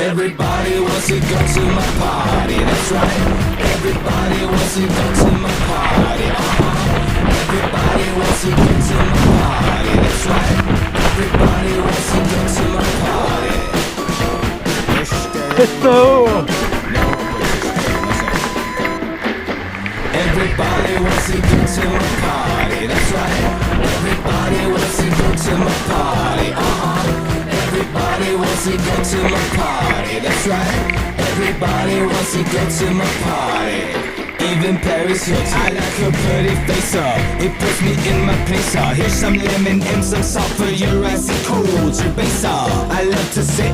Everybody wants to go to my party, that's right. Everybody wants to go to my party, Everybody wants to go to my party, that's right. Everybody wants to go to my party. 됐어. Everybody wants to go to my party, that's right. Everybody wants to go to my party, Everybody wants to go to my party, that's right. Everybody wants to go to my party. Even Paris Hilton, I like her pretty face, it puts me in my place, Here's some lemon and some salt for your icy cold, your base, I love to say